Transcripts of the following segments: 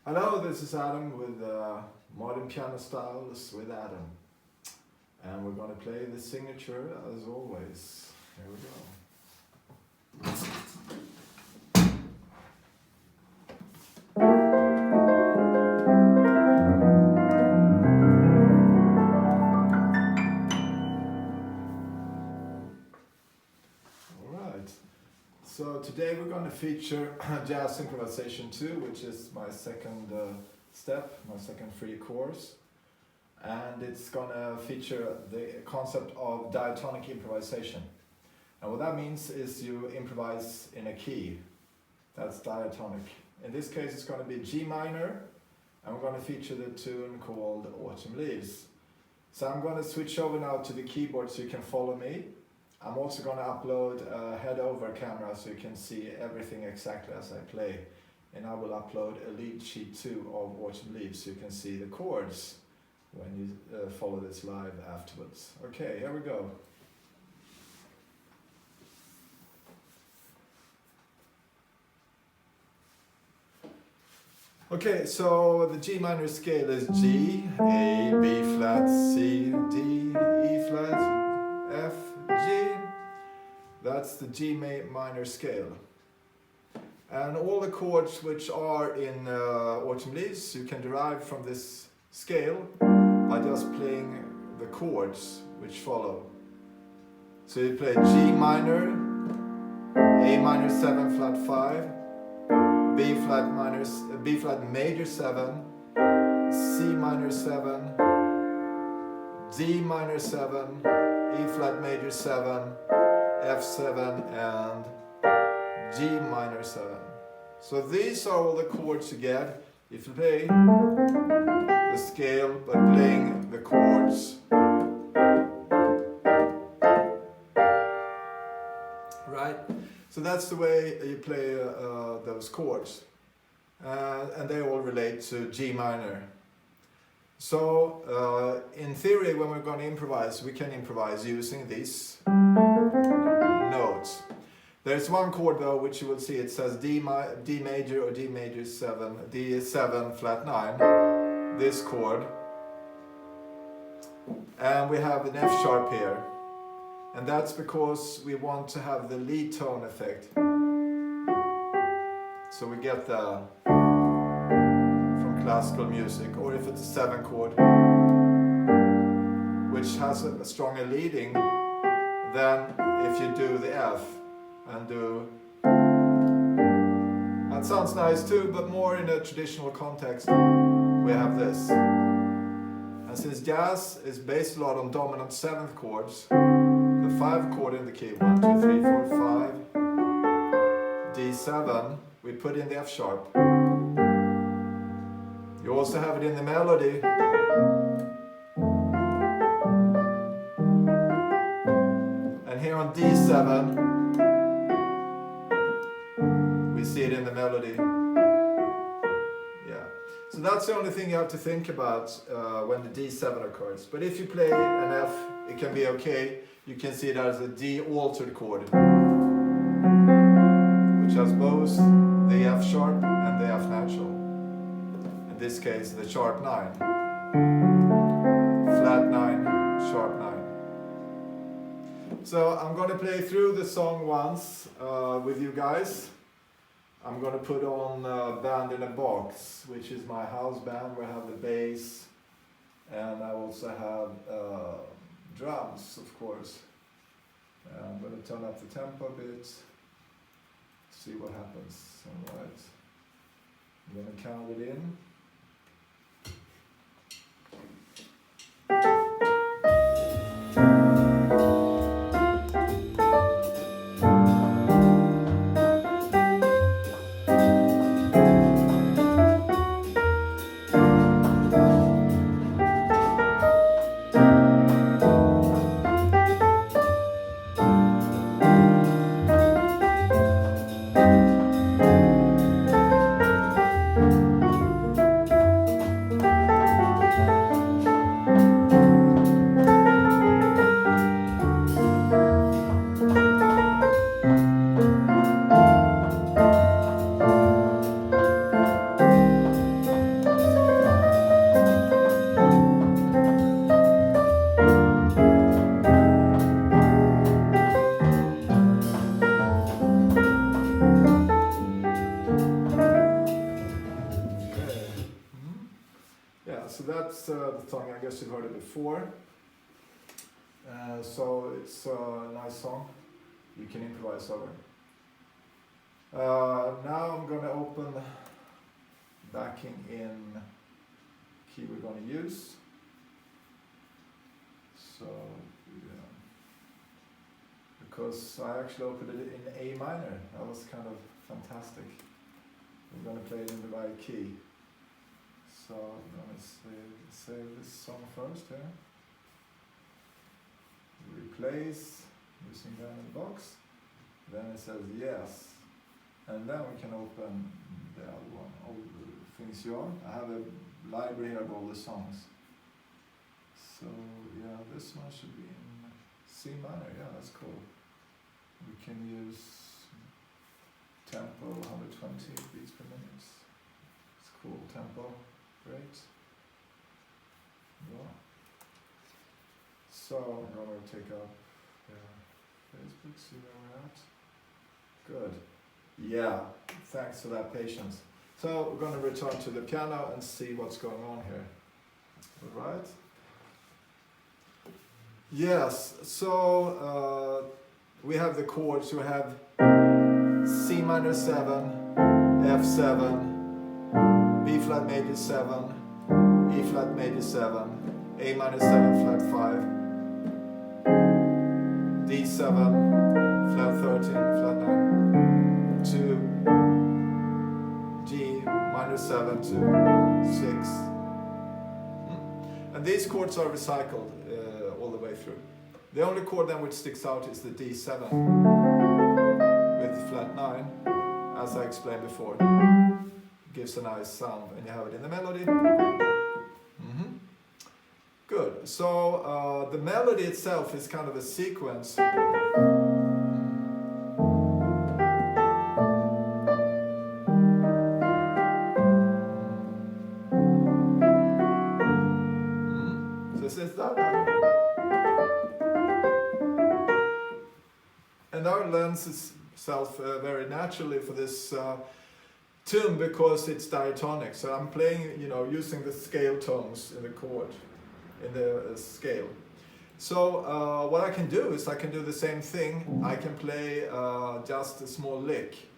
Hello, this is Adam with Modern Piano Styles with Adam. And we're going to play the signature as always. Here we go. Alright, so today we're going to feature Jazz Improvisation 2, which is my second step, my second free course. And it's going to feature the concept of diatonic improvisation. And what that means is you improvise in a key. That's diatonic. In this case it's going to be G minor, and we're going to feature the tune called Autumn Leaves. So I'm going to switch over now to the keyboard so you can follow me. I'm also going to upload a head-over camera so you can see everything exactly as I play. And I will upload a lead sheet too of Autumn Leaves so you can see the chords when you follow this live afterwards. Okay, here we go. Okay, so the G minor scale is G, A, B flat, C, D, E flat, F, G. That's the G minor scale. And all the chords which are in Autumn Leaves you can derive from this scale by just playing the chords which follow. So you play G minor, A minor 7 flat 5, B flat major 7, C minor 7, D minor 7, E flat major 7, F7 and G minor 7. So these are all the chords you get if you play the scale by playing the chords. Right? So that's the way you play those chords. And they all relate to G minor. So in theory, when we're going to improvise, we can improvise using these notes. There's one chord though, which you will see, it says D major or D major 7, D7 flat 9, this chord. And we have an F sharp here. And that's because we want to have the lead tone effect. So we get the, from classical music, or if it's a 7 chord, which has a stronger leading than if you do the F. And do, that sounds nice too, but more in a traditional context we have this. And since jazz is based a lot on dominant 7th chords, the 5 chord in the key, 1, 2, 3, 4, 5, D7, we put in the F sharp. You also have it in the melody. And here on D7 see it in the melody. Yeah. So that's the only thing you have to think about when the D7 occurs. But if you play an F, it can be okay. You can see it as a D altered chord, which has both the F sharp and the F natural. In this case, the sharp 9. Flat 9, sharp 9. So I'm going to play through the song once with you guys. I'm going to put on Band in a Box, which is my house band where I have the bass and I also have drums, of course. I'm going to turn up the tempo a bit, see what happens. Alright, I'm going to count it in. Yeah, so that's the song. I guess you've heard it before. So it's a nice song you can improvise over. Now I'm gonna open backing in key we're gonna use. So, yeah. Because I actually opened it in A minor. That was kind of fantastic. We're gonna play it in the right key. So I'm gonna save this song first here. Replace, using that in the box. Then it says yes. And then we can open the other one, all the things you on. I have a library here of all the songs. So yeah, this one should be in C minor. Yeah, that's cool. We can use tempo 120 beats per minute. It's cool tempo, great. Yeah. So I'm gonna take up Facebook, see where we're at. Good. Yeah, thanks for that patience. So we're gonna return to the piano and see what's going on here. All right. Yes, so we have the chords. We have C minor 7, F7, B flat major 7, E flat major 7, A minor 7 flat 5, D7 flat 13 flat 9, to G minor 7 to 6. And these chords are recycled all the way through. The only chord then which sticks out is the D7 with flat 9, as I explained before. Gives a nice sound, and you have it in the melody. Good. So the melody itself is kind of a sequence. This is that. And that lends itself very naturally for this tune because it's diatonic. So I'm playing, using the scale tones in the chord, in the scale. So what I can do is I can do the same thing. I can play just a small lick.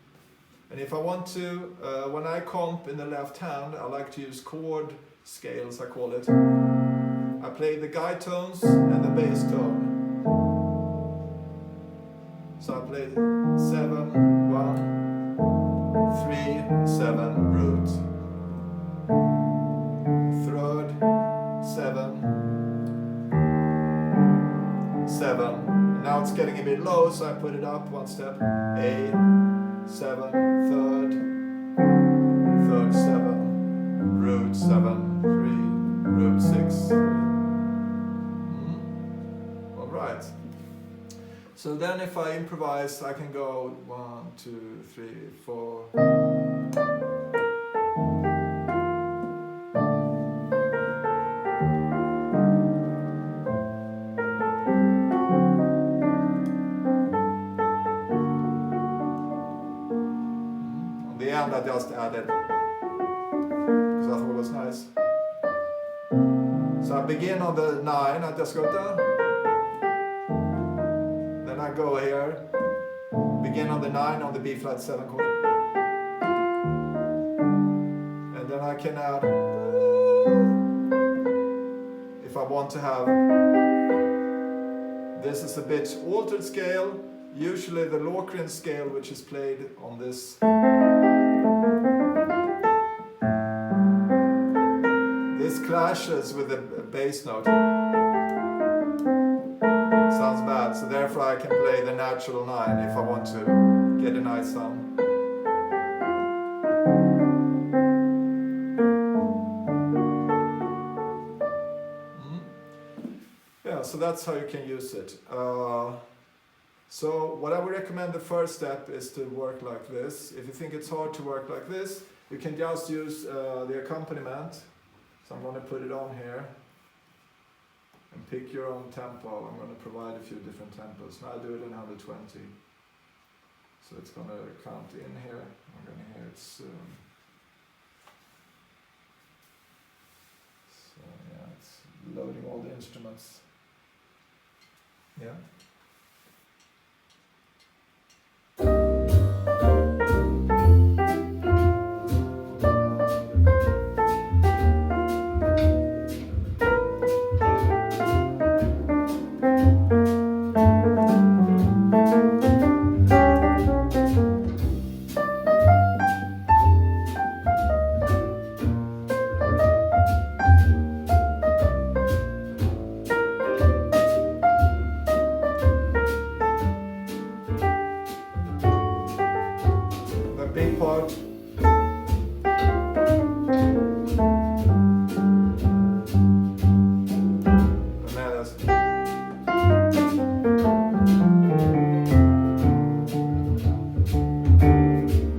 And if I want to, when I comp in the left hand, I like to use chord scales, I call it. I play the guide tones and the bass tone. So I play 7, 1, 3, 7, root. Third, 7, 7. Now it's getting a bit low, so I put it up one step. A, 7, third, 7, root 7, 3, root 6, 3. All right. So then if I improvise, I can go 1, 2, 3, 4. On the end I just added, because I thought it was nice. So I begin on the 9, I just go down. Then I go here, begin on the 9 on the B flat 7 chord. And then I can add, if I want to have, this is a bit altered scale, usually the Locrian scale which is played on this. This clashes with the bass note. Sounds bad, so therefore I can play the natural 9 if I want to get a nice sound. Yeah, so that's how you can use it. So what I would recommend, the first step is to work like this. If you think it's hard to work like this, you can just use the accompaniment. So I'm going to put it on here. And pick your own tempo. I'm going to provide a few different tempos. Now I do it in 120. So it's going to count in here. I'm going to hear it soon. instruments. Yeah. Big part.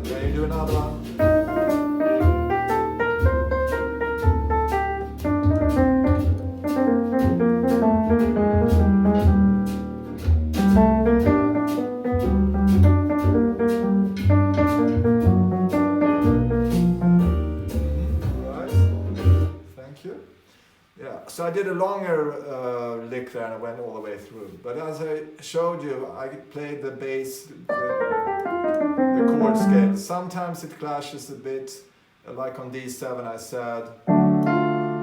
Then you do another one. Yeah, so I did a longer lick there and I went all the way through. But as I showed you, I played the bass, the chord scale. Sometimes it clashes a bit, like on D7 I said,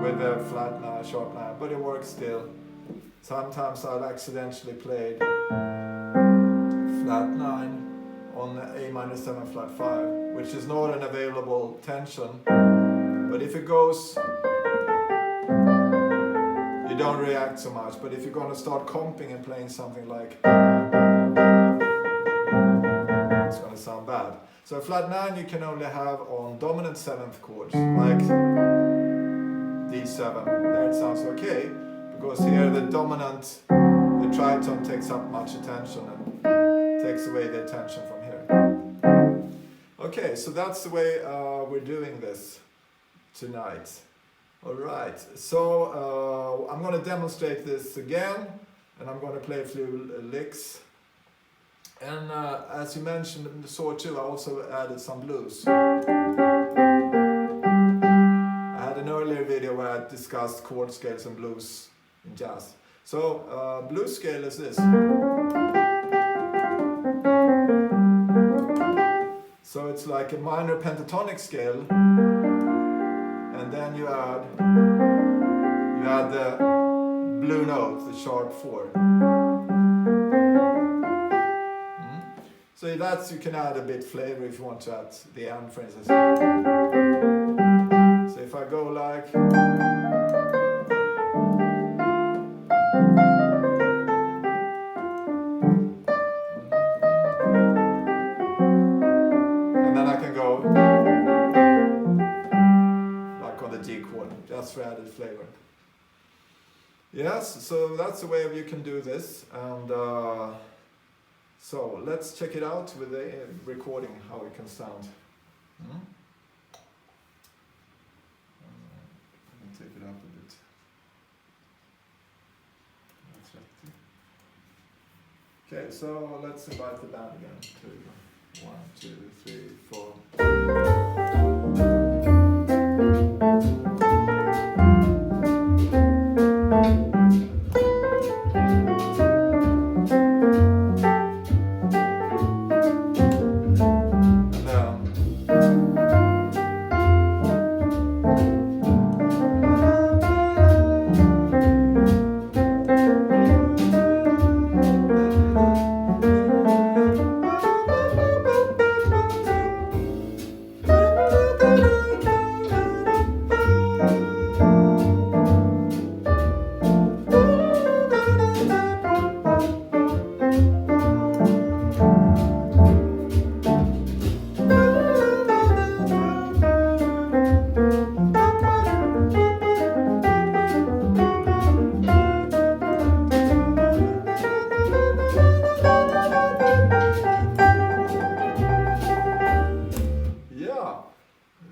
with a flat 9, sharp 9, but it works still. Sometimes I'll accidentally play flat 9 on A minor 7 flat 5, which is not an available tension. But if it goes, you don't react so much. But if you're going to start comping and playing something like, it's going to sound bad. So flat 9 you can only have on dominant 7th chords, like D7. There it sounds okay, because here the dominant, the tritone takes up much attention and takes away the attention from here. Okay, so that's the way we're doing this tonight. Alright, so I'm going to demonstrate this again, and I'm going to play a few licks. And as you mentioned in the saw too, I also added some blues. I had an earlier video where I discussed chord scales and blues in jazz. So blues scale is this. So it's like a minor pentatonic scale. And then you add the blue note, the sharp 4. So that's, you can add a bit flavor if you want to add the end, for instance. So if I go like, and then I can go G chord, just for added flavor. Yes, so that's the way you can do this, and so let's check it out with the recording, how it can sound. Let me take it up a bit. Okay, so let's invite the band again to 1, 2, 3, 4.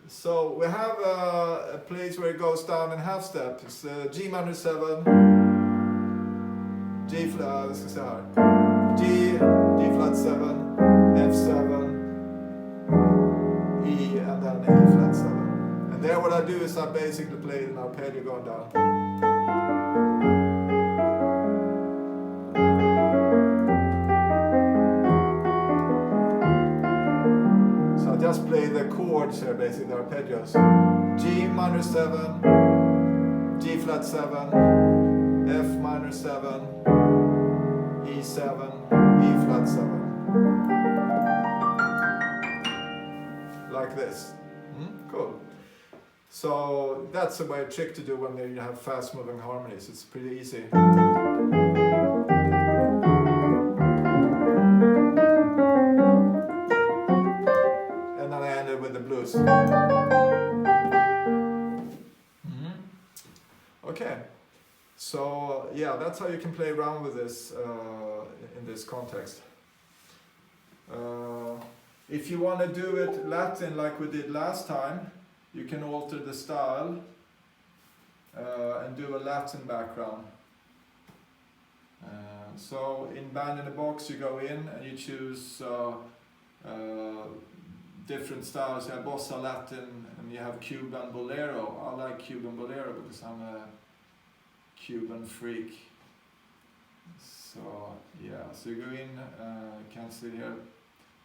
So we have a place where it goes down in half step. It's G minor 7, G flat, G flat 7, F7, E, and then E flat 7. And there what I do is I basically play an arpeggio going down. chords here, basically, the arpeggios. G minor 7, G flat 7, F minor 7, E7, E flat 7. Like this. Cool. So that's a way trick to do when you have fast moving harmonies. It's pretty easy. And then I ended with the blues. Okay. So yeah, that's how you can play around with this in this context. If you want to do it Latin like we did last time, you can alter the style and do a Latin background. So in Band in a Box you go in and you choose different styles. You have Bossa Latin and you have Cuban Bolero. I like Cuban Bolero because I'm a Cuban freak. So yeah, so you go in, you can see here,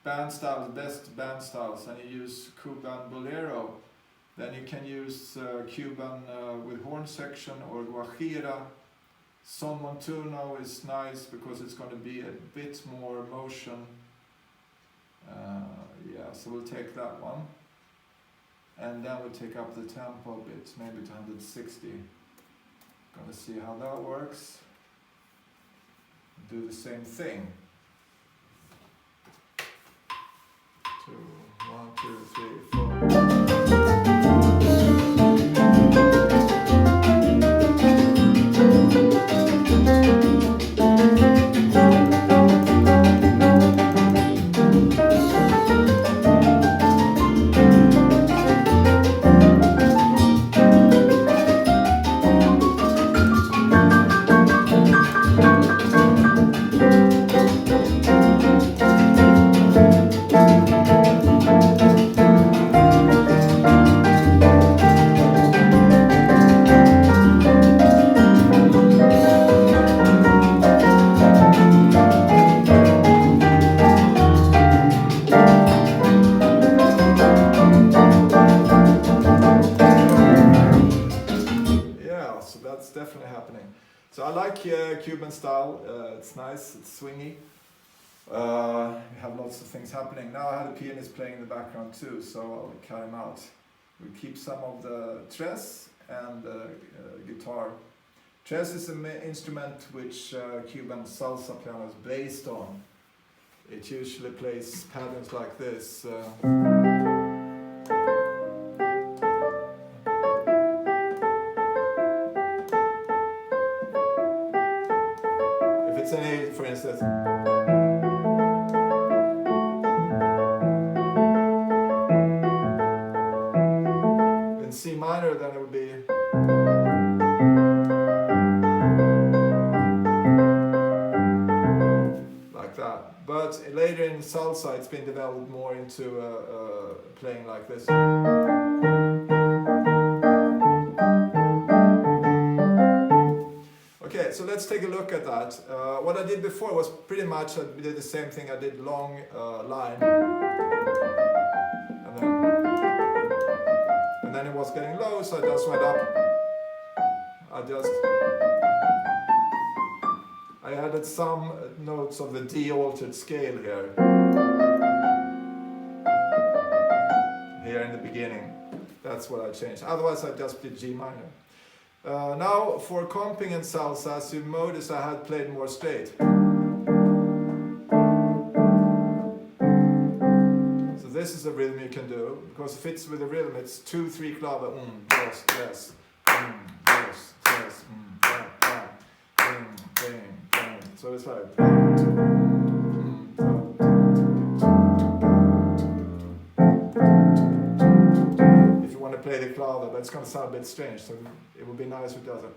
band styles, best band styles, and you use Cuban Bolero. Then you can use Cuban with horn section or Guajira. Son Montuno is nice because it's going to be a bit more motion. Yeah, so we'll take that one. And then we'll take up the tempo a bit, maybe to 160. Gonna see how that works. Do the same thing. 2, 1, 2, 3, 4. So I like Cuban style, it's nice, it's swingy. We have lots of things happening. Now I had a pianist playing in the background too, so I'll cut him out. We keep some of the tres and guitar. Tres is an instrument which Cuban salsa piano is based on. It usually plays patterns like this. It's an A, for instance. In C minor, then it would be. Like that. But later in salsa, it's been developed more into playing like this. Okay, so let's take a look at that. What I did before was pretty much, I did the same thing. I did long line. And then it was getting low, so I just went up. I added some notes of the D altered scale here. Here in the beginning. That's what I changed. Otherwise I just did G minor. Now for comping and salsa, as you notice, I had played more straight. So this is a rhythm you can do, because it fits with the rhythm. It's 2, 3 clave, dos, tres, dos, tres, ba, ba, bing, bing, bing. So it's like. Play the clave, but it's going to sound a bit strange, so it would be nice if it does it.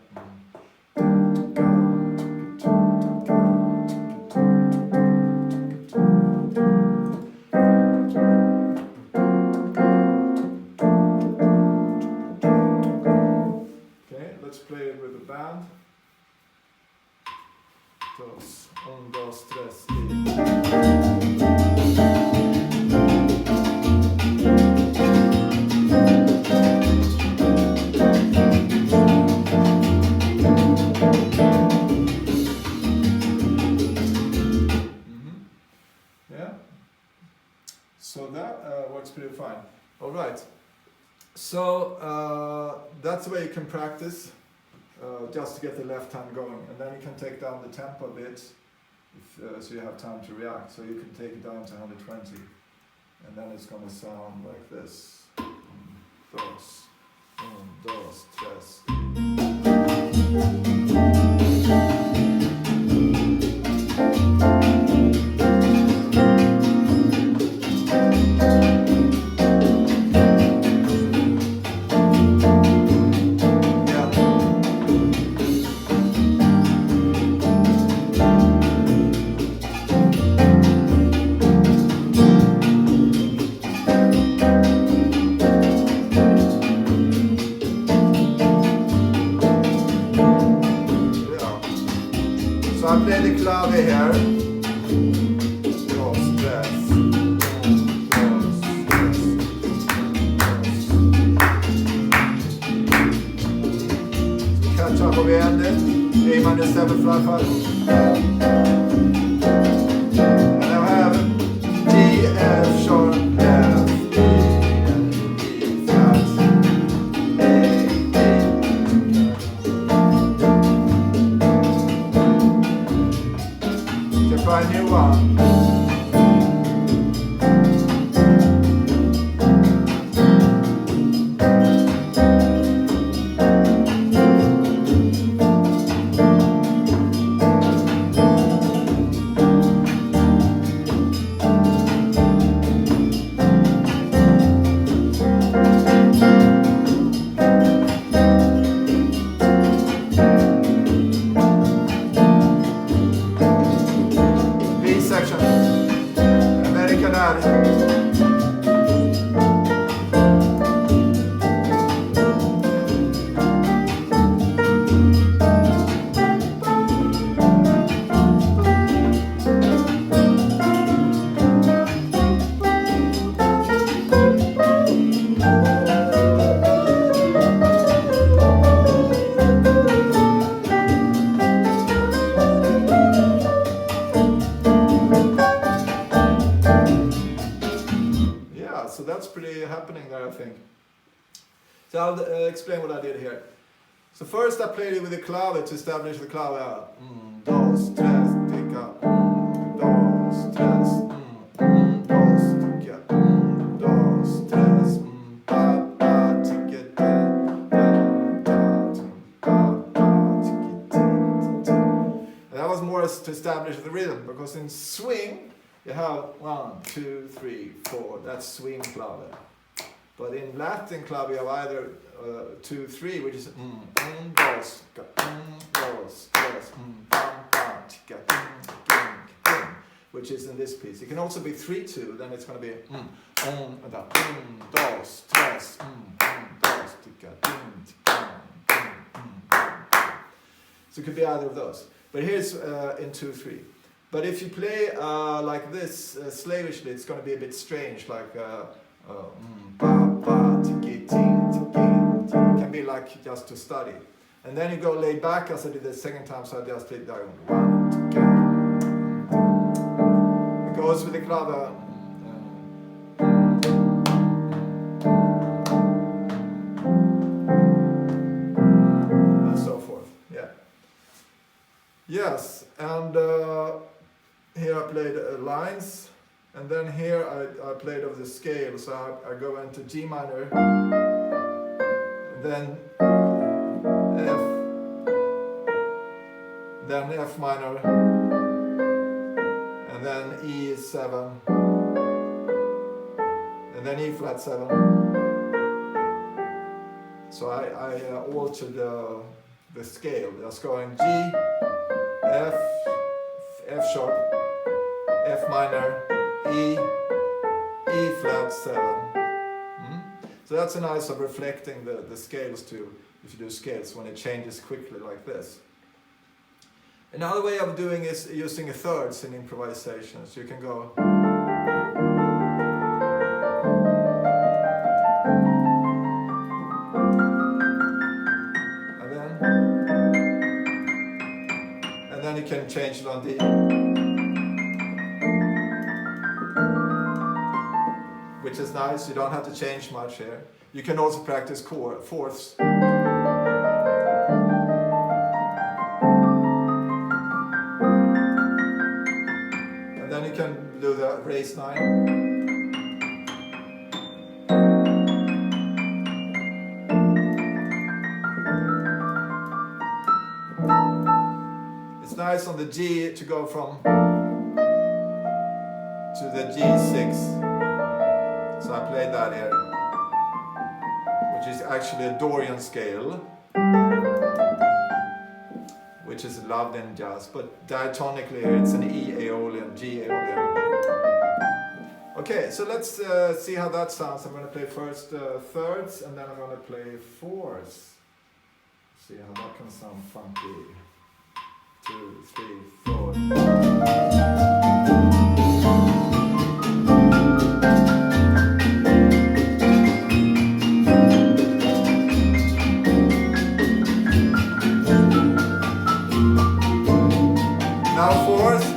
Okay, let's play it with the band. Dos, dos, tres, y. So that's the way you can practice, just to get the left hand going, and then you can take down the tempo a bit, so you have time to react. So you can take it down to 120, and then it's going to sound like this. Dos, dos, tres. So I play the clave here. Dos, tres. Dos, tres. Catch up over the A minor 7 flat 5. And now I have D, F sharp, F, E, and E flat. Try a new one. So that's pretty happening there, I think. So I'll explain what I did here. So first I played it with the clave to establish the clave. Dos, tres, tica. Dos, tres. Dos, tica. Dos, tres. Pa, pa, tica, da, da, da, pa, pa, tica, da. And that was more to establish the rhythm, because in swing you have 1, 2, 3, 4. That's swing clave. But in Latin clave you have either 2, 3, which is dos, dos, tres, pam, pam, tica, which is in this piece. It can also be 3, 2. Then it's going to be dos, tres, dos, tica, so it could be either of those. But here's in 2, 3. But if you play like this, slavishly, it's going to be a bit strange, like it can be like just to study. And then you go laid back, as I did the second time, so I just played down. It goes with the clave. And so forth, yeah. Yes, and here I played lines, and then here I played of the scale, so I go into G minor, then F, then F minor, and then E is 7, and then E flat 7. So I altered the scale, just going G, F, F sharp, F minor, E, E flat 7. So that's a nice of reflecting the scales too, if you do scales, when it changes quickly like this. Another way of doing is using a thirds in improvisation. So you can go. And then you can change it on D. Which is nice, you don't have to change much here. You can also practice fourths. And then you can do the raised 9. It's nice on the G to go from to the G6. So I played that here, which is actually a Dorian scale, which is loved in jazz, but diatonically it's an E Aeolian, G Aeolian. Okay, so let's see how that sounds. I'm going to play first thirds, and then I'm going to play fourths. See how that can sound funky. 2, 3, 4. Now fourth.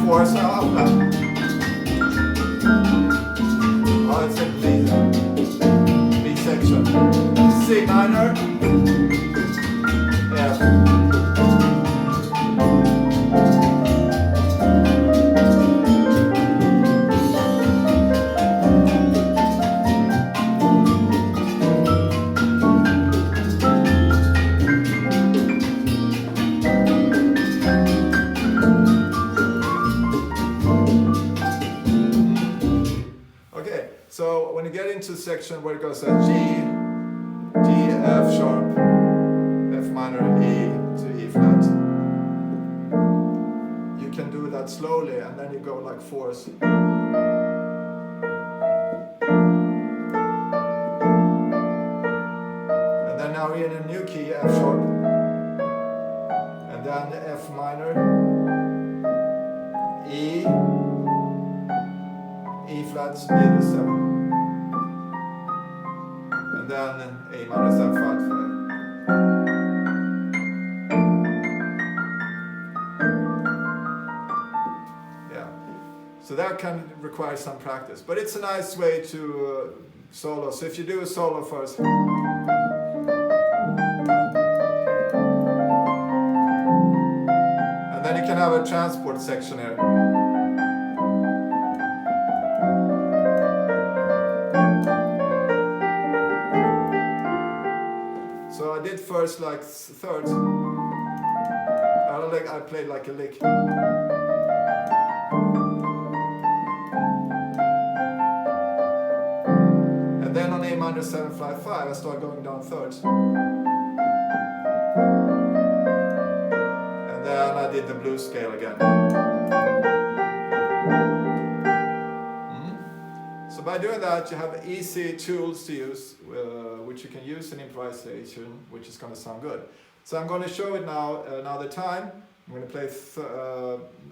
Fourth up. Oh, it's in B section. C minor. F. So when you get into section where it goes G, F sharp, F minor, E to E flat, you can do that slowly, and then you go like fourths. And then now we're in a new key, F sharp, and then F minor, E, E flat, major 7. And then A minor 7, 5, 5. Yeah. So that can require some practice, but it's a nice way to solo. So if you do a solo first. And then you can have a transport section here. So I did first like thirds. I played like a lick. And then on A minor 7, 5, 5, I start going down thirds. And then I did the blues scale again. So by doing that, you have easy tools to use, which you can use in improvisation, which is going to sound good. So I'm going to show it now another time. I'm going to play.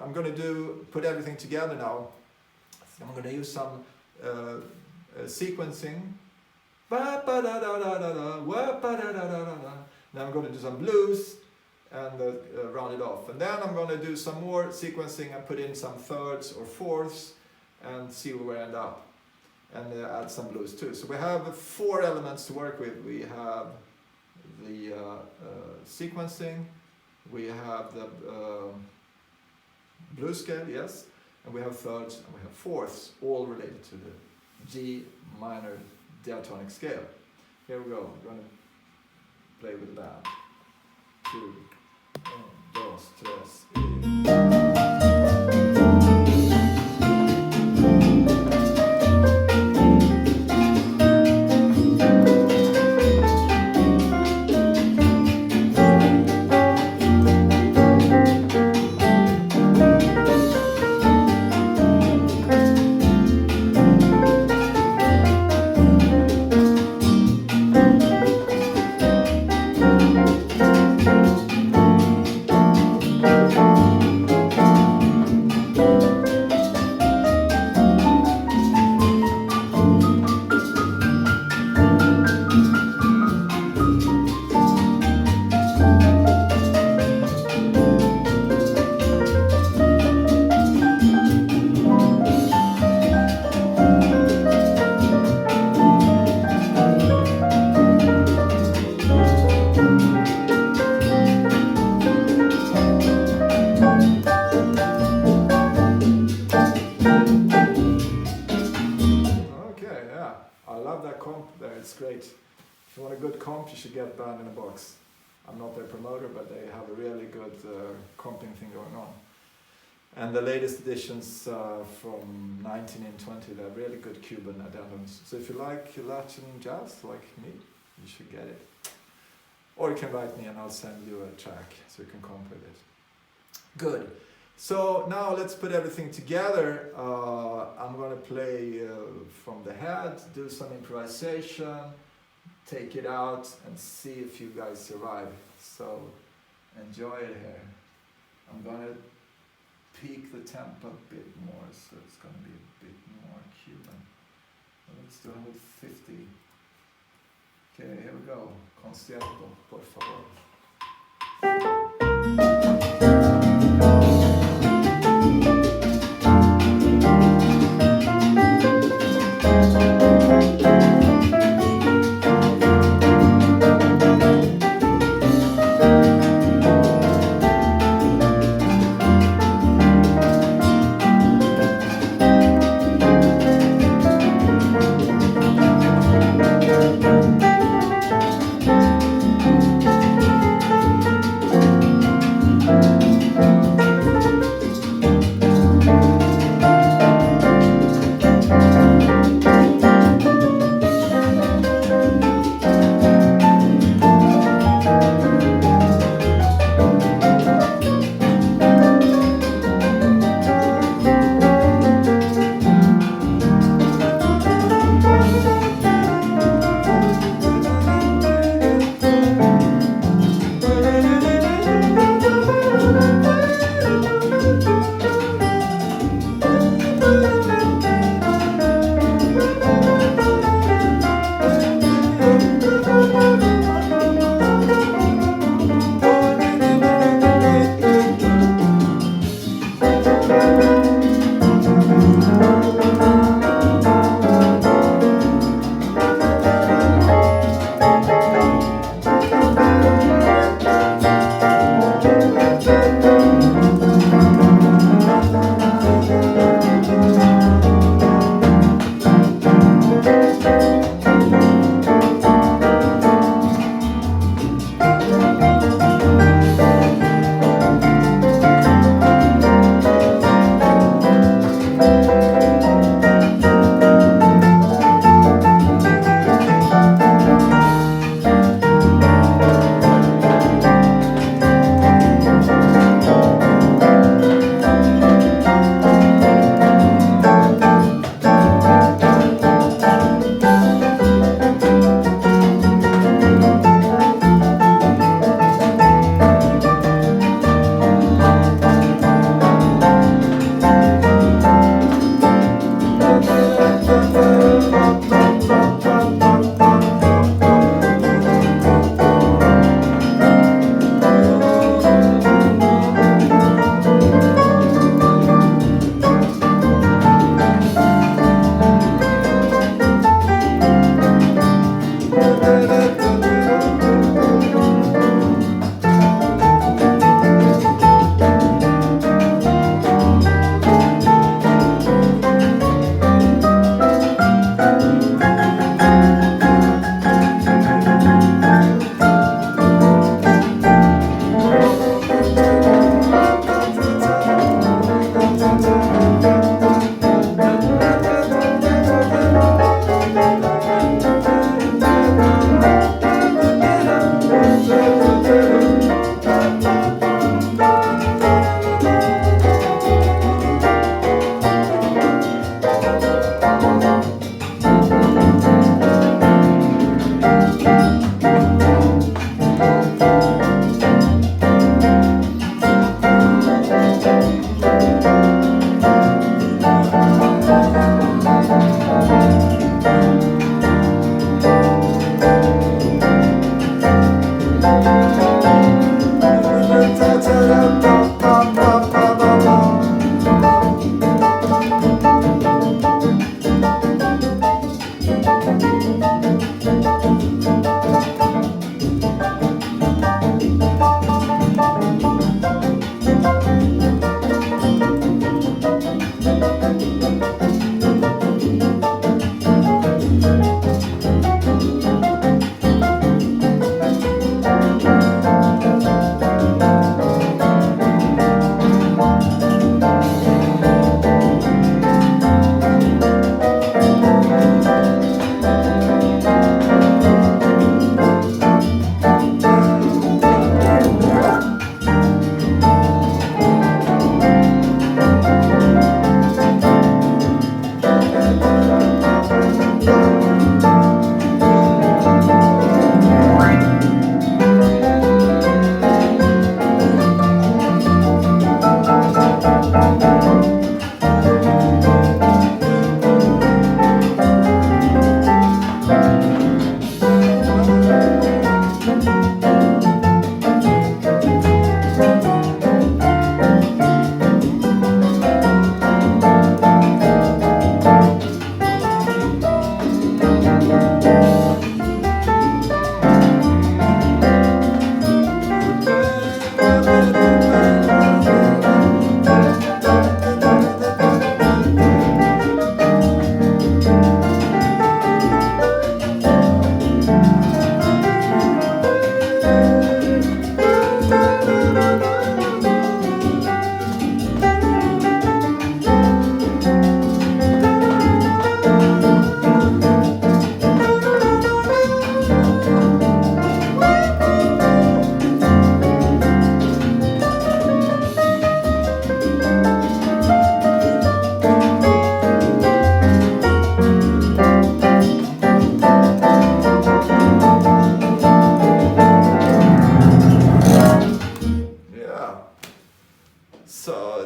I'm going to put everything together now. So I'm going to use some sequencing. Then I'm going to do some blues and round it off. And then I'm going to do some more sequencing and put in some thirds or fourths and see where we end up. And add some blues too. So we have 4 elements to work with. We have the sequencing, we have the blues scale, yes, and we have thirds and we have fourths, all related to the G minor diatonic scale. Here we go. We're going to play with that. 2, 1, 2, 3. it's great. If you want a good comp, you should get Band in a Box. I'm not their promoter, but they have a really good comping thing going on. And the latest editions from 19 and 20, they're really good Cuban addendums. So if you like Latin jazz, like me, you should get it. Or you can write me and I'll send you a track so you can comp with it. Good. So now let's put everything together. I'm gonna play from the head, do some improvisation, take it out and see if you guys survive. So enjoy it here. I'm gonna peak the tempo a bit more, so it's gonna be a bit more Cuban. Let's do 150. Okay, here we go. Concierto, por favor.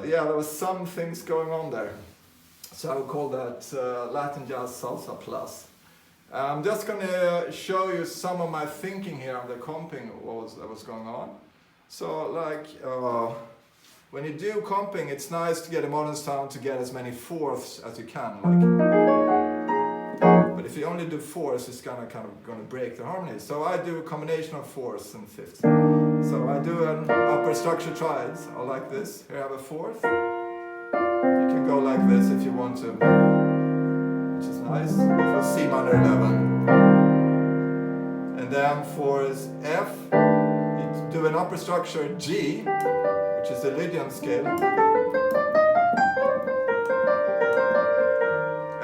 Yeah, there was some things going on there. So I would call that Latin Jazz Salsa Plus. I'm just going to show you some of my thinking here on the comping that was going on. So like when you do comping, it's nice to get a modern sound to get as many fourths as you can. But if you only do fourths, it's kind of break the harmony. So I do a combination of fourths and fifths. So I do an upper structure triads, or like this. Here I have a fourth. You can go like this if you want to, which is nice. For C minor 11. And then for F, you do an upper structure G, which is the Lydian scale.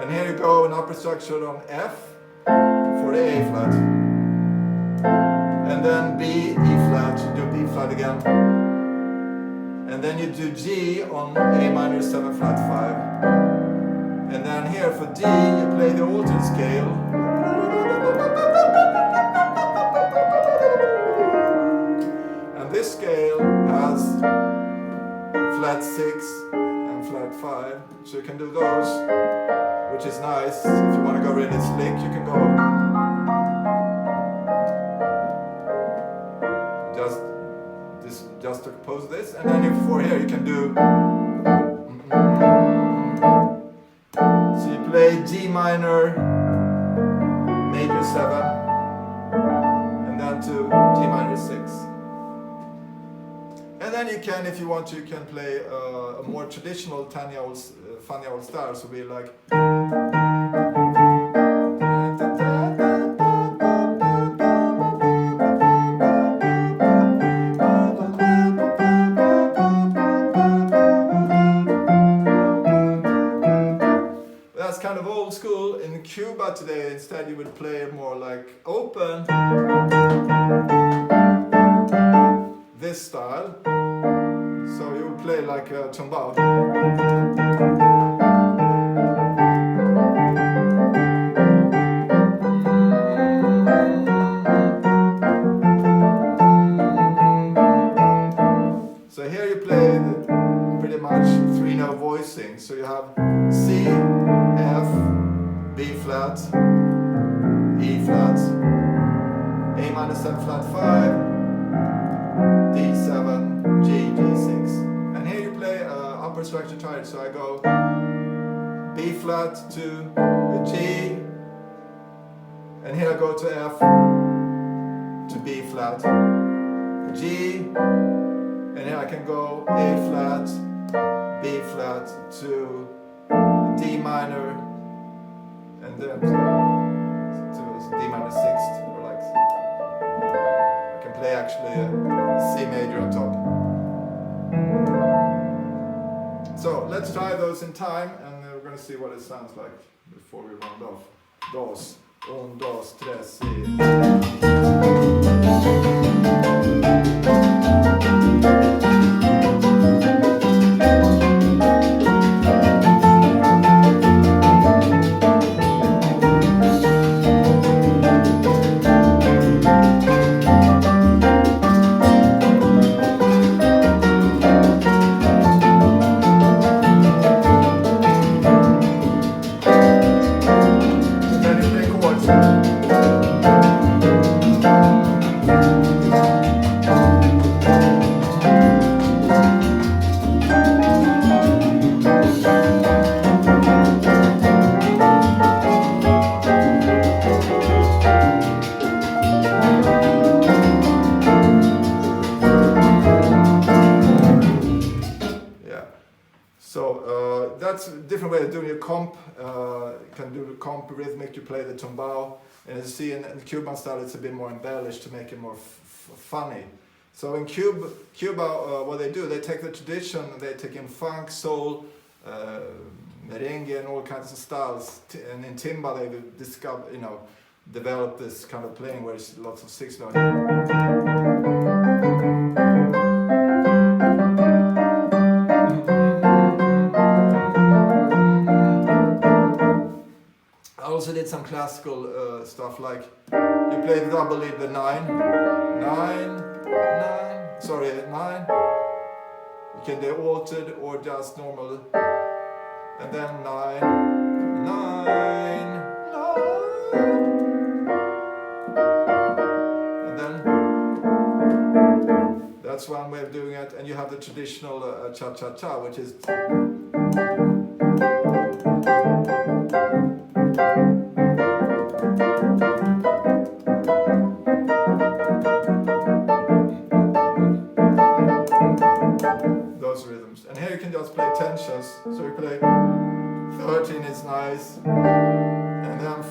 And here you go, an upper structure on F for the A flat. And then B, E flat, you do B flat again. And then you do G on A minor 7 flat 5. And then here for D, you play the altered scale. And this scale has flat 6 and flat 5. So you can do those, which is nice. If you want to go really slick, you can go just to compose this, and then for here you can do. So you play G minor, major 7, and then to G minor 6. And then you can, if you want to, you can play a more traditional funny old style, so be like. Kind of old school. In Cuba today, instead you would play more like open, this style. So you would play like a tumbao. So here you play pretty much 3-note voicing. So you have C, F, B flat, E flat, A minor 7 flat 5, D7, G, G6. And here you play upper structure triad. So I go B flat to G, and here I go to F, to B flat, G, and here I can go A flat, B flat to D minor, and then to D minor 6th, or like I can play actually a C major on top. So let's try those in time, and we're going to see what it sounds like before we round off. Dos, un, dos, tres, that's a different way of doing your comp. You can do the comp rhythmic, you play the tumbao. And as you see in the Cuban style, it's a bit more embellished to make it more funny. So in Cuba, what they do, they take the tradition, they take in funk, soul, merengue, and all kinds of styles. And in timba, they developed this kind of playing where it's lots of six notes. I also did some classical stuff, like you play the double lead, the 9, 9. You can do altered or just normal, and then 9, 9, 9, and then that's one way of doing it. And you have the traditional cha-cha-cha, which is those rhythms. And here you can just play tensions. So you play 13 is nice, and then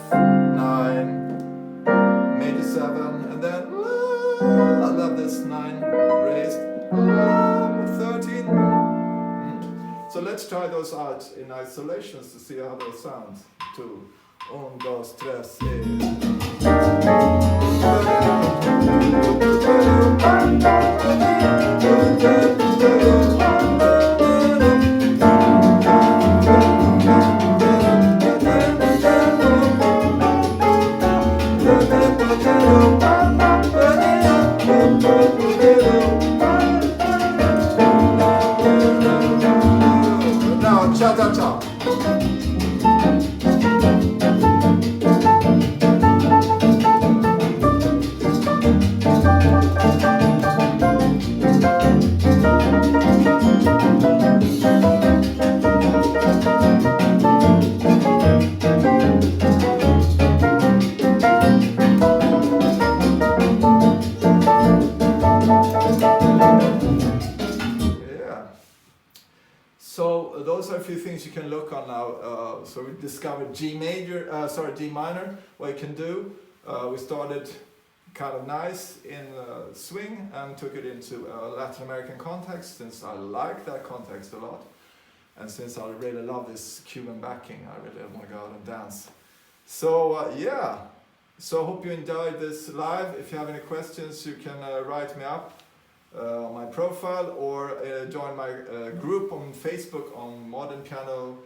9, major 7, and then I love this 9 raised, 13. So let's try those out in isolations to see how they sound. 2, 1, 2, 3. Now, cha-cha-cha. So those are a few things you can look on now. So we discovered D minor, what you can do. We started kind of nice in swing and took it into a Latin American context, since I like that context a lot. And since I really love this Cuban backing, I really want to go out and dance. So yeah, so hope you enjoyed this live. If you have any questions, you can write me up on my profile, or join my group on Facebook on Modern Piano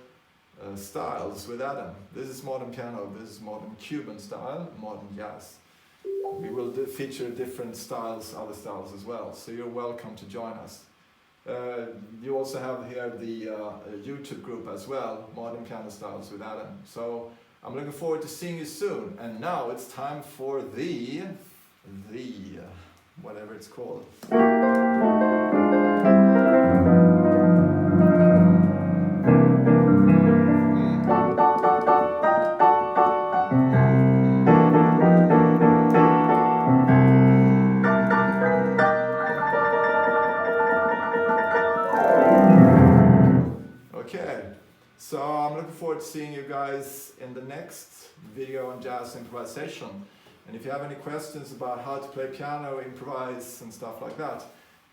Styles with Adam. This is modern piano, this is modern Cuban style, modern jazz. We will feature different styles, other styles as well, so you're welcome to join us. You also have here the YouTube group as well, Modern Piano Styles with Adam. So I'm looking forward to seeing you soon. And now it's time for the whatever it's called. Okay, so I'm looking forward to seeing you guys in the next video on jazz improvisation. And if you have any questions about how to play piano, improvise and stuff like that,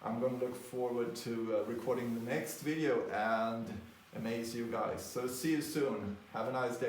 I'm going to look forward to recording the next video and amaze you guys. So see you soon. Have a nice day.